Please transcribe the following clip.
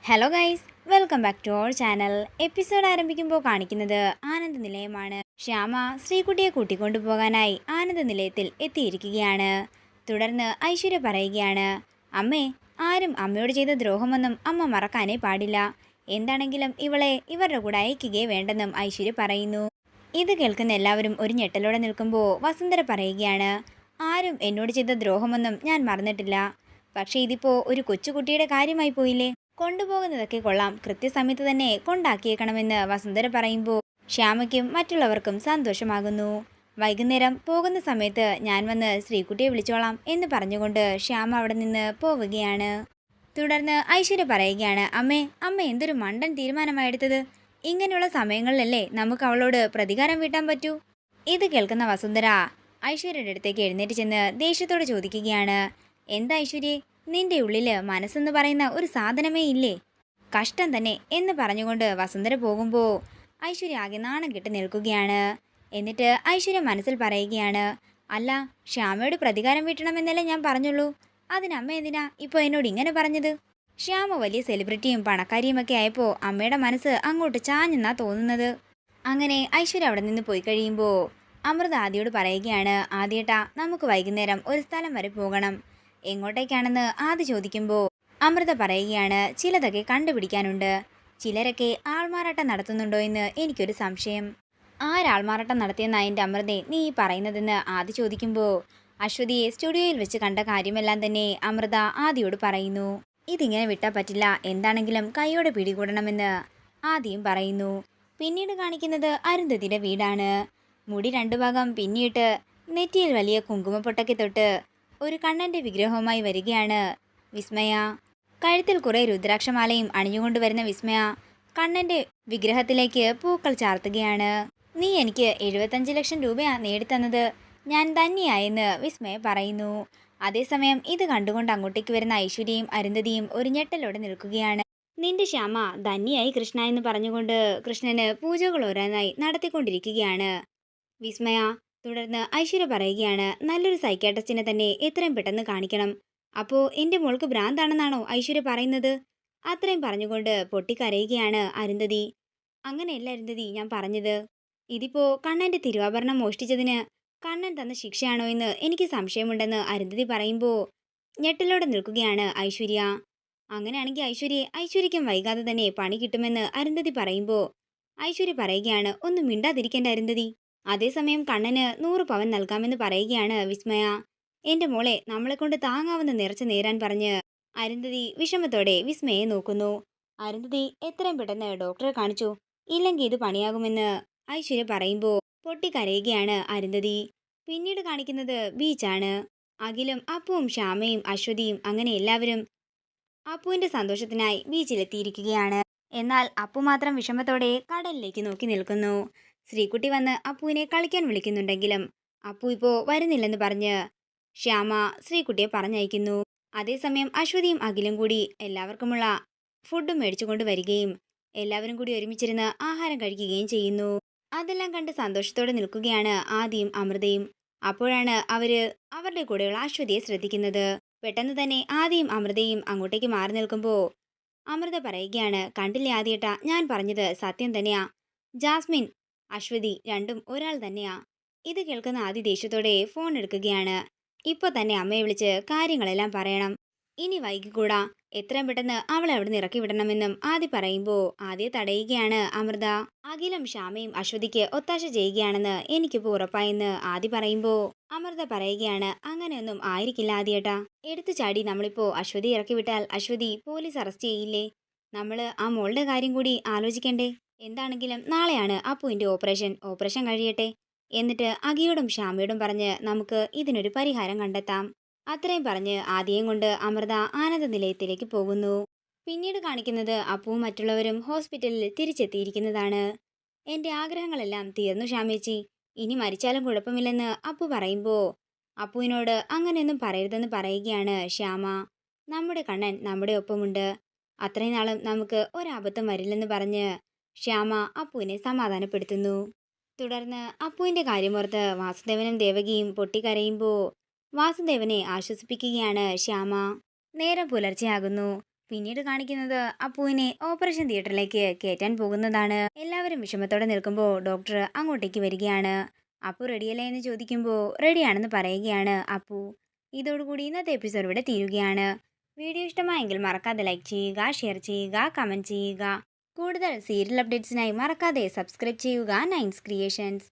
Hello guys, welcome back to our channel. Episode ആരംഭിക്കുമ്പോൾ കാണിക്കുന്നത് ആനന്ദ നിലയമാണ്. ശ്യാമ ശ്രീകുട്ടിയെ കൂട്ടിക്കൊണ്ടുപോകാനായി ആനന്ദ നിലയത്തിൽ എത്തിയിരിക്കുകയാണ്. തുടർന്ന് ഐശ്വര്യ പറയുകയാണ്, അമ്മേ, ആരും അമ്മയോട് ചെയ്ത ദ്രോഹമൊന്നും അമ്മ മറക്കാനേ പാടില്ല. എന്താണെങ്കിലും ഇവളെ ഇവരുടെ കൂടെ അയക്കുകയേ വേണ്ടെന്നും ഐശ്വര്യ പറയുന്നു. ഇത് കേൾക്കുന്ന എല്ലാവരും ഒരു ഞെട്ടലോടെ നിൽക്കുമ്പോൾ വസുന്ധര പറയുകയാണ്, ആരും എന്നോട് ചെയ്ത ദ്രോഹമൊന്നും ഞാൻ മറന്നിട്ടില്ല. പക്ഷേ ഇതിപ്പോൾ ഒരു കൊച്ചുകുട്ടിയുടെ കാര്യമായി പോയില്ലേ. കൊണ്ടുപോകുന്നതൊക്കെ കൊള്ളാം, കൃത്യസമയത്ത് തന്നെ കൊണ്ടാക്കിയേക്കണമെന്ന് വസുന്ധര പറയുമ്പോൾ ശ്യാമയ്ക്കും മറ്റുള്ളവർക്കും സന്തോഷമാകുന്നു. വൈകുന്നേരം പോകുന്ന സമയത്ത് ഞാൻ വന്ന് ശ്രീകുട്ടിയെ വിളിച്ചോളാം എന്ന് പറഞ്ഞുകൊണ്ട് ശ്യാമ അവിടെ നിന്ന് പോവുകയാണ്. തുടർന്ന് ഐശ്വര്യ പറയുകയാണ്, അമ്മ എന്തൊരു മണ്ടൻ തീരുമാനമായി എടുത്തത്. ഇങ്ങനെയുള്ള സമയങ്ങളിലല്ലേ നമുക്ക് അവളോട് പ്രതികാരം വീട്ടാൻ പറ്റൂ. ഇത് കേൾക്കുന്ന വസുന്ധര ഐശ്വര്യയുടെ അടുത്തേക്ക് എഴുന്നേറ്റ് ചെന്ന് ദേഷ്യത്തോടെ ചോദിക്കുകയാണ്, എന്താ ഐശ്വര്യേ, നിന്റെ ഉള്ളില് മനസ്സെന്ന് പറയുന്ന ഒരു സാധനമേ ഇല്ലേ? കഷ്ടം തന്നെ എന്ന് പറഞ്ഞുകൊണ്ട് വസുന്ധര പോകുമ്പോൾ ഐശ്വര്യ ആകെ നാണം കെട്ട് നിൽക്കുകയാണ്. എന്നിട്ട് ഐശ്വര്യ മനസ്സിൽ പറയുകയാണ്, അല്ല, ശ്യാമയോട് പ്രതികാരം വീട്ടണമെന്നല്ലേ ഞാൻ പറഞ്ഞുള്ളൂ. അതിനമ്മ എന്തിനാ ഇപ്പോൾ എന്നോട് ഇങ്ങനെ പറഞ്ഞത്? ശ്യാമ വലിയ സെലിബ്രിറ്റിയും പണക്കാരിയും ഒക്കെ ആയപ്പോൾ അമ്മയുടെ മനസ്സ് അങ്ങോട്ട് ചാഞ്ഞെന്നാ തോന്നുന്നത്. അങ്ങനെ ഐശ്വര്യ അവിടെ നിന്ന് പോയി കഴിയുമ്പോൾ അമൃത ആദിയോട് പറയുകയാണ്, ആദ്യേട്ടാ, നമുക്ക് വൈകുന്നേരം ഒരു സ്ഥലം വരെ പോകണം. എങ്ങോട്ടേക്കാണെന്ന് ആദ്യ ചോദിക്കുമ്പോൾ അമൃത പറയുകയാണ്, ചിലതൊക്കെ കണ്ടുപിടിക്കാനുണ്ട്. ചിലരൊക്കെ ആൾമാറാട്ടം നടത്തുന്നുണ്ടോ എന്ന് എനിക്കൊരു സംശയം. ആരാൾമാറാട്ടം നടത്തിയെന്ന എൻ്റെ അമൃതയെ നീ ഈ പറയുന്നതെന്ന് ആദ്യ ചോദിക്കുമ്പോൾ അശ്വതിയെ സ്റ്റുഡിയോയിൽ വെച്ച് കണ്ട കാര്യമെല്ലാം തന്നെ അമൃത ആദിയോട് പറയുന്നു. ഇതിങ്ങനെ വിട്ടാൽ പറ്റില്ല, എന്താണെങ്കിലും കൈയോടെ പിടികൂടണമെന്ന് ആദ്യം പറയുന്നു. പിന്നീട് കാണിക്കുന്നത് അരുന്ധതിയുടെ വീടാണ്. മുടി രണ്ടു ഭാഗം പിന്നിയിട്ട് നെറ്റിയിൽ വലിയ കുങ്കുമപ്പൊട്ടൊക്കെ തൊട്ട് ഒരു കണ്ണൻ്റെ വിഗ്രഹവുമായി വരികയാണ് വിസ്മയ. കഴുത്തിൽ കുറേ രുദ്രാക്ഷമാലയും അണിഞ്ഞുകൊണ്ടുവരുന്ന വിസ്മയ കണ്ണൻ്റെ വിഗ്രഹത്തിലേക്ക് പൂക്കൾ ചാർത്തുകയാണ്. നീ എനിക്ക് 75 ലക്ഷം രൂപയാ നേടിത്തന്നത്, ഞാൻ ധന്യയായെന്ന് വിസ്മയ പറയുന്നു. അതേസമയം ഇത് കണ്ടുകൊണ്ട് അങ്ങോട്ടേക്ക് വരുന്ന ഐശ്വര്യയും അരുന്ധതിയും ഒരു ഞെട്ടലോടെ നിൽക്കുകയാണ്. നിന്റെ ശ്യാമ ധന്യയായി കൃഷ്ണ എന്ന് പറഞ്ഞുകൊണ്ട് കൃഷ്ണന് പൂജകൾ ഓരോന്നായി നടത്തിക്കൊണ്ടിരിക്കുകയാണ് വിസ്മയ. തുടർന്ന് ഐശ്വര്യ പറയുകയാണ്, നല്ലൊരു സൈക്കാട്രിസ്റ്റിനെ തന്നെ എത്രയും പെട്ടെന്ന് കാണിക്കണം. അപ്പോൾ എൻ്റെ മോൾക്ക് ഭ്രാന്താണെന്നാണോ ഐശ്വര്യ പറയുന്നത്? അത്രയും പറഞ്ഞുകൊണ്ട് പൊട്ടിക്കരയുകയാണ് അരുന്ധതി. അങ്ങനെയല്ല അരുന്ധതി ഞാൻ പറഞ്ഞത്. ഇതിപ്പോൾ കണ്ണൻ്റെ തിരുവാഭരണം മോഷ്ടിച്ചതിന് കണ്ണൻ തന്ന ശിക്ഷയാണോ എന്ന് എനിക്ക് സംശയമുണ്ടെന്ന് അരുന്ധതി പറയുമ്പോൾ ഞെട്ടലോടെ നിൽക്കുകയാണ് ഐശ്വര്യ. അങ്ങനെയാണെങ്കിൽ ഐശ്വര്യയ്ക്കും വൈകാതെ തന്നെ പണി കിട്ടുമെന്ന് അരുന്ധതി പറയുമ്പോൾ ഐശ്വര്യ പറയുകയാണ്, ഒന്നും മിണ്ടാതിരിക്കേണ്ട അരുന്ധതി. അതേസമയം കണ്ണന് 100 പവൻ നൽകാമെന്ന് പറയുകയാണ് വിസ്മയ. എൻ്റെ മോളെ നമ്മളെക്കൊണ്ട് താങ്ങാവുന്ന നേർച്ച നേരാൻ പറഞ്ഞ് അരുന്ധതി വിഷമത്തോടെ വിസ്മയെ നോക്കുന്നു. അരുന്ധതി എത്രയും പെട്ടെന്ന് ഡോക്ടറെ കാണിച്ചു, ഇല്ലെങ്കിൽ ഇത് പണിയാകുമെന്ന് ഐശ്വര്യ പറയുമ്പോൾ പൊട്ടിക്കരയുകയാണ് അരുന്ധതി. പിന്നീട് കാണിക്കുന്നത് ബീച്ചാണ്. അഖിലും അപ്പുവും ശ്യാമയും അശ്വതിയും അങ്ങനെ എല്ലാവരും അപ്പുവിൻ്റെ സന്തോഷത്തിനായി ബീച്ചിലെത്തിയിരിക്കുകയാണ്. എന്നാൽ അപ്പു മാത്രം വിഷമത്തോടെ കടലിലേക്ക് നോക്കി നിൽക്കുന്നു. ശ്രീകുട്ടി വന്ന് അപ്പുവിനെ കളിക്കാൻ വിളിക്കുന്നുണ്ടെങ്കിലും അപ്പു ഇപ്പോൾ വരുന്നില്ലെന്ന് പറഞ്ഞ് ശ്യാമ ശ്രീകുട്ടിയെ പറഞ്ഞയക്കുന്നു. അതേസമയം അശ്വതിയും അഖിലും കൂടി എല്ലാവർക്കുമുള്ള ഫുഡും മേടിച്ചുകൊണ്ട് വരികയും എല്ലാവരും കൂടി ഒരുമിച്ചിരുന്ന് ആഹാരം കഴിക്കുകയും ചെയ്യുന്നു. അതെല്ലാം കണ്ട് സന്തോഷത്തോടെ നിൽക്കുകയാണ് ആദിയും അമൃതയും. അപ്പോഴാണ് അവരുടെ കൂടെയുള്ള അശ്വതിയെ ശ്രദ്ധിക്കുന്നത്. പെട്ടെന്ന് തന്നെ ആദിയും അമൃതയും അങ്ങോട്ടേക്ക് മാറി നിൽക്കുമ്പോൾ അമൃത പറയുകയാണ്, കണ്ടില്ലേ ആദ്യേട്ടാ, ഞാൻ പറഞ്ഞത് സത്യം തന്നെയാ. ജാസ്മിൻ, അശ്വതി രണ്ടും ഒരാൾ തന്നെയാ. ഇത് കേൾക്കുന്ന ആദി ദേഷ്യത്തോടെ ഫോൺ എടുക്കുകയാണ്. ഇപ്പോൾ തന്നെ അമ്മയെ വിളിച്ച് കാര്യങ്ങളെല്ലാം പറയണം, ഇനി വൈകിക്കൂടാ. എത്രയും പെട്ടെന്ന് അവളെ അവിടെ നിന്ന് ഇറക്കി വിടണമെന്നും ആദി പറയുമ്പോൾ ആദ്യെ തടയുകയാണ് അമൃത. അഖിലും ശ്യാമയും അശ്വതിക്ക് ഒത്താശ ചെയ്യുകയാണെന്ന് എനിക്കിപ്പോൾ ഉറപ്പായെന്ന് ആദി പറയുമ്പോൾ അമൃത പറയുകയാണ്, അങ്ങനെയൊന്നും ആയിരിക്കില്ല ആദ്യേട്ടാ. എടുത്തു ചാടി നമ്മളിപ്പോൾ അശ്വതി ഇറക്കി വിട്ടാൽ അശ്വതി പോലീസ് അറസ്റ്റ് ചെയ്യില്ലേ? നമ്മൾ ആ മോളുടെ കാര്യം കൂടി ആലോചിക്കണ്ടേ? എന്താണെങ്കിലും നാളെയാണ് അപ്പുവിൻ്റെ ഓപ്പറേഷൻ കഴിയട്ടെ, എന്നിട്ട് അഖിയോടും ശ്യാമയോടും പറഞ്ഞ് നമുക്ക് ഇതിനൊരു പരിഹാരം കണ്ടെത്താം. അത്രയും പറഞ്ഞ് ആദ്യം കൊണ്ട് അമൃത ആനന്ദ നിലയത്തിലേക്ക് പോകുന്നു. പിന്നീട് കാണിക്കുന്നത് അപ്പുവും മറ്റുള്ളവരും ഹോസ്പിറ്റലിൽ തിരിച്ചെത്തിയിരിക്കുന്നതാണ്. എൻ്റെ ആഗ്രഹങ്ങളെല്ലാം തീർന്നു ശ്യാമേച്ചി, ഇനി മരിച്ചാലും കുഴപ്പമില്ലെന്ന് അപ്പു പറയുമ്പോൾ അപ്പുവിനോട് അങ്ങനെയൊന്നും പറയരുതെന്ന് പറയുകയാണ് ശ്യാമ. നമ്മുടെ കണ്ണൻ നമ്മുടെ ഒപ്പമുണ്ട്, അത്രയും നാളും നമുക്ക് ഒരാപത്തും വരില്ലെന്ന് പറഞ്ഞ് ശ്യാമ അപ്പുവിനെ സമാധാനപ്പെടുത്തുന്നു. തുടർന്ന് അപ്പുവിൻ്റെ കാര്യമോർത്ത് വാസുദേവനും ദേവകിയും പൊട്ടിക്കരയുമ്പോൾ വാസുദേവനെ ആശ്വസിപ്പിക്കുകയാണ് ശ്യാമ. നേരം പുലർച്ചെയാകുന്നു. പിന്നീട് കാണിക്കുന്നത് അപ്പുവിനെ ഓപ്പറേഷൻ തിയേറ്ററിലേക്ക് കയറ്റാൻ പോകുന്നതാണ്. എല്ലാവരും വിഷമത്തോടെ നിൽക്കുമ്പോൾ ഡോക്ടർ അങ്ങോട്ടേക്ക് വരികയാണ്. അപ്പു റെഡിയല്ലേ എന്ന് ചോദിക്കുമ്പോൾ റെഡിയാണെന്ന് പറയുകയാണ് അപ്പു. ഇതോടുകൂടി ഇന്നത്തെ എപ്പിസോഡ് ഇവിടെ തീരുകയാണ്. വീഡിയോ ഇഷ്ടമായെങ്കിൽ മറക്കാതെ ലൈക്ക് ചെയ്യുക, ഷെയർ ചെയ്യുക, കമൻറ്റ് ചെയ്യുക. കൂടുതൽ സീരിയൽ അപ്ഡേറ്റ്സിനായി മറക്കാതെ സബ്സ്ക്രൈബ് ചെയ്യുക നയൻസ് ക്രിയേഷൻസ്.